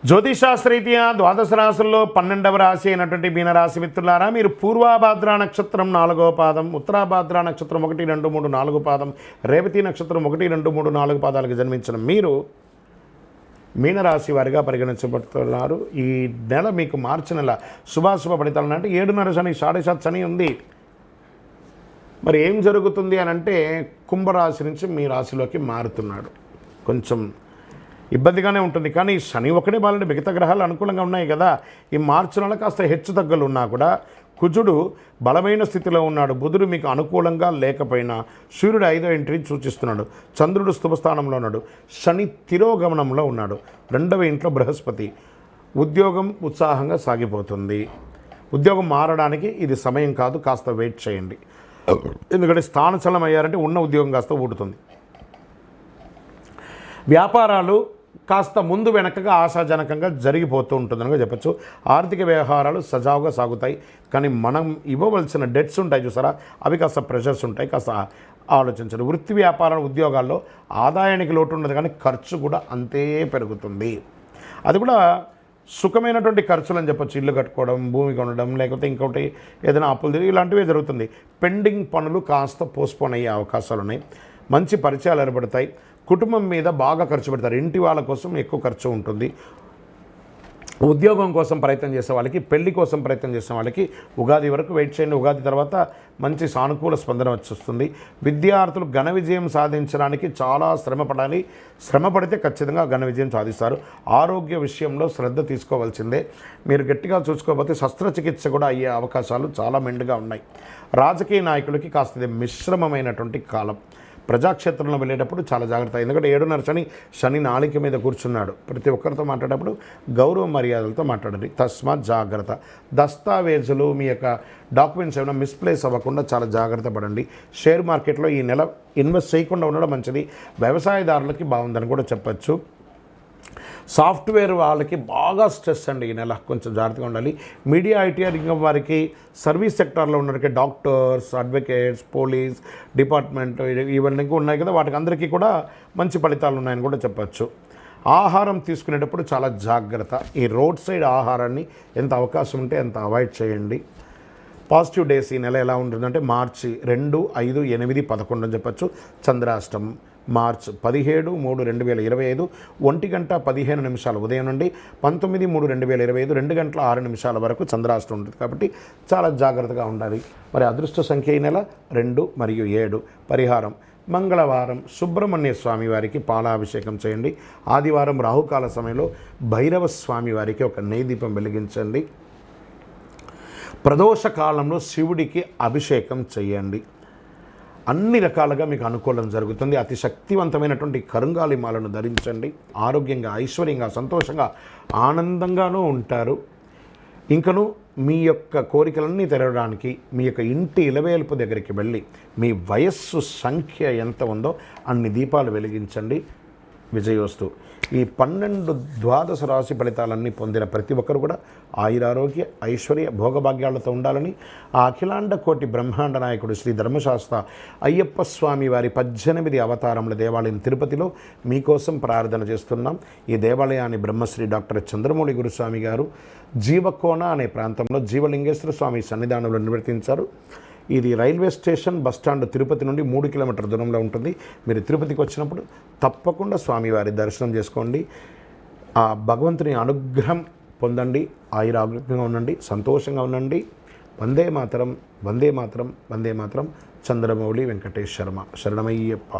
జ్యోతిషాస్త్రరీత్యా ద్వాదశ రాశుల్లో 12వ రాశి అయినటువంటి మీనరాశి మిత్రులారా, మీరు పూర్వాభాద్ర నక్షత్రం 4వ పాదం, ఉత్తరాభాద్ర నక్షత్రం 1, 2, 3, 4 పాదం, రేవతి నక్షత్రం 1, 2, 3, 4 పాదాలకు జన్మించిన మీరు మీనరాశి వారిగా పరిగణించబడుతున్నారు. ఈ నెల మీకు మార్చి నెల శుభాశుభ ఫలితాలు అంటే 7.5 శని, 7.5 శని ఉంది. మరి ఏం జరుగుతుంది అని అంటే కుంభరాశి నుంచి మీ రాశిలోకి మారుతున్నాడు. కొంచెం ఇబ్బందిగానే ఉంటుంది, కానీ శని ఒకటే బాలంటే మిగతా గ్రహాలు అనుకూలంగా ఉన్నాయి కదా. ఈ మార్చి నెల కాస్త హెచ్చు తగ్గులు ఉన్నా కూడా కుజుడు బలమైన స్థితిలో ఉన్నాడు. బుధుడు మీకు అనుకూలంగా లేకపోయినా సూర్యుడు 5వ ఇంటిని సూచిస్తున్నాడు. చంద్రుడు స్థుభస్థానంలో ఉన్నాడు. శని తిరోగమనంలో ఉన్నాడు. 2వ ఇంట్లో బృహస్పతి. ఉద్యోగం ఉత్సాహంగా సాగిపోతుంది. ఉద్యోగం మారడానికి ఇది సమయం కాదు, కాస్త వెయిట్ చేయండి. ఎందుకంటే స్థానచలనం అయ్యారంటే ఉన్న ఉద్యోగం కాస్త ఊడుతుంది. వ్యాపారాలు కాస్త ముందు వెనకగా ఆశాజనకంగా జరిగిపోతూ ఉంటుందనిగా చెప్పచ్చు. ఆర్థిక వ్యవహారాలు సజావుగా సాగుతాయి, కానీ మనం ఇవ్వవలసిన డెట్స్ ఉంటాయి చూసారా, అవి కాస్త ప్రెషర్స్ ఉంటాయి, కాస్త ఆలోచించండి. వృత్తి వ్యాపార ఉద్యోగాల్లో ఆదాయానికి లోటు ఉండదు, కానీ ఖర్చు కూడా అంతే పెరుగుతుంది. అది కూడా సుఖమైనటువంటి ఖర్చులు అని చెప్పచ్చు. ఇల్లు కట్టుకోవడం, భూమి కొనడం, లేకపోతే ఇంకోటి ఏదైనా అప్పులు తిరిగి ఇలాంటివే జరుగుతుంది. పెండింగ్ పనులు కాస్త పోస్ట్పోన్ అయ్యే అవకాశాలు ఉన్నాయి. మంచి పరిచయాలు ఏర్పడతాయి. కుటుంబం మీద బాగా ఖర్చు పెడతారు. ఇంటి వాళ్ళ కోసం ఎక్కువ ఖర్చు ఉంటుంది. ఉద్యోగం కోసం ప్రయత్నం చేసే వాళ్ళకి, పెళ్లి కోసం ప్రయత్నం చేసే వాళ్ళకి ఉగాది వరకు వెయిట్ చేయండి. ఉగాది తర్వాత మంచి సానుకూల స్పందన వస్తుంది. విద్యార్థులు ఘన విజయం సాధించడానికి చాలా శ్రమపడాలి. శ్రమపడితే ఖచ్చితంగా ఘన విజయం సాధిస్తారు. ఆరోగ్య విషయంలో శ్రద్ధ తీసుకోవాల్సిందే. మీరు గట్టిగా చూసుకోకపోతే శస్త్రచికిత్స కూడా అయ్యే అవకాశాలు చాలా మెండుగా ఉన్నాయి. రాజకీయ నాయకులకి కాస్త మిశ్రమమైనటువంటి కాలం. ప్రజాక్షేత్రంలో వెళ్ళేటప్పుడు చాలా జాగ్రత్త. ఎందుకంటే 7.5 శని, శని నాళిక మీద కూర్చున్నాడు. ప్రతి ఒక్కరితో మాట్లాడేటప్పుడు గౌరవ మర్యాదలతో మాట్లాడండి. తస్మాత్ జాగ్రత్త. దస్తావేజులు, మీ యొక్క డాక్యుమెంట్స్ ఏమైనా మిస్ప్లేస్ అవ్వకుండా చాలా జాగ్రత్త పడండి. షేర్ మార్కెట్లో ఈ నెల ఇన్వెస్ట్ చేయకుండా ఉండడం మంచిది. వ్యవసాయదారులకి బాగుందని కూడా చెప్పచ్చు. సాఫ్ట్వేర్ వాళ్ళకి బాగా స్ట్రెస్ అండి ఈ నెల, కొంచెం జాగ్రత్తగా ఉండాలి. మీడియా, ఐటీ రంగం వారికి, సర్వీస్ సెక్టార్లో ఉన్నవారికి, డాక్టర్స్, అడ్వకేట్స్, పోలీస్ డిపార్ట్మెంట్ ఇవన్నీ ఉన్నాయి కదా, వాటికి అందరికీ కూడా మంచి ఫలితాలు ఉన్నాయని కూడా చెప్పచ్చు. ఆహారం తీసుకునేటప్పుడు చాలా జాగ్రత్త. ఈ రోడ్ సైడ్ ఆహారాన్ని ఎంత అవకాశం ఉంటే అంత అవాయిడ్ చేయండి. పాజిటివ్ డేస్ ఈ నెల ఎలా ఉంటుందంటే మార్చి 2, 5, 8, 11 అని చెప్పచ్చు. చంద్రాష్టమం మార్చి 17, 3, 2025 1:15 ఉదయం నుండి 19, 3, 2025 2:06 వరకు చంద్రాష్టం ఉంటుంది. కాబట్టి చాలా జాగ్రత్తగా ఉండాలి. మరి అదృష్ట సంఖ్య ఈ నెల 2 మరియు 7. పరిహారం మంగళవారం సుబ్రహ్మణ్య స్వామి వారికి పాలాభిషేకం చేయండి. ఆదివారం రాహుకాల సమయంలో భైరవ స్వామి వారికి ఒక నెయ్యి దీపం వెలిగించండి. ప్రదోష కాలంలో శివుడికి అభిషేకం చేయండి. అన్ని రకాలుగా మీకు అనుకూలం జరుగుతుంది. అతి శక్తివంతమైనటువంటి కరుంగాలి మాలను ధరించండి. ఆరోగ్యంగా, ఐశ్వర్యంగా, సంతోషంగా, ఆనందంగానూ ఉంటారు. ఇంకను మీ యొక్క కోరికలన్నీ తెరవడానికి మీ యొక్క ఇంటి ఇలవేల్పు దగ్గరికి వెళ్ళి మీ వయస్సు సంఖ్య ఎంత ఉందో అన్ని దీపాలు వెలిగించండి. విజయోస్తు. ఈ 12 ద్వాదశ రాశి ఫలితాలన్నీ పొందిన ప్రతి ఒక్కరు కూడా ఆయురారోగ్య, ఐశ్వర్య, భోగభాగ్యాలతో ఉండాలని ఆ అఖిలాండ కోటి బ్రహ్మాండ నాయకుడు శ్రీ ధర్మశాస్త్ర అయ్యప్ప స్వామి వారి 18 అవతారముల దేవాలయం తిరుపతిలో మీకోసం ప్రార్థన చేస్తున్నాం. ఈ దేవాలయాన్ని బ్రహ్మశ్రీ డాక్టర్ చంద్రమౌళి గురుస్వామి గారు జీవకోన అనే ప్రాంతంలో జీవలింగేశ్వర స్వామి సన్నిధానంలో నిర్వర్తించారు. ఇది రైల్వే స్టేషన్, బస్టాండ్ తిరుపతి నుండి 3 కిలోమీటర్ల దూరంలో ఉంటుంది. మీరు తిరుపతికి వచ్చినప్పుడు తప్పకుండా స్వామివారి దర్శనం చేసుకోండి. ఆ భగవంతుని అనుగ్రహం పొందండి. ఆయురారోగ్యంగా ఉండండి, సంతోషంగా ఉండండి. వందే మాతరం, వందే మాతరం, వందే మాతరం. చంద్రమౌళి వెంకటేష్ శర్మ. శరణమయ్యప్ప.